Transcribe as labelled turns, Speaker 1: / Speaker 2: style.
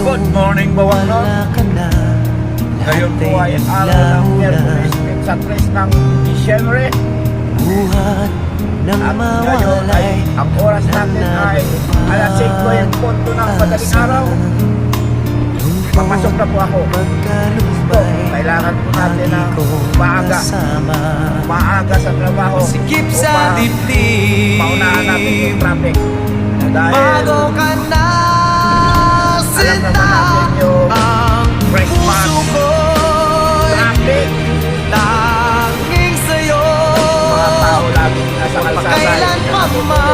Speaker 1: Good morning, Bawangnon. Ngayon po ay araw ng Miyerkules, sa 3 ng Disyembre. At ngayon ay ang oras natin ay alas 5 yung punto ng madaling araw. Papasok na po ako. So, kailangan po natin ng maaga sa trabaho.
Speaker 2: Sikip sa dibdib,
Speaker 1: Paunahan natin yung traffic. Dahil
Speaker 2: bago ka na
Speaker 1: alam naman natin yung Christmas
Speaker 2: puso ko'y
Speaker 1: traffic.
Speaker 2: tanging sa'yo.
Speaker 1: Mga tao lagi nasa kalsada.
Speaker 2: Kailan pa man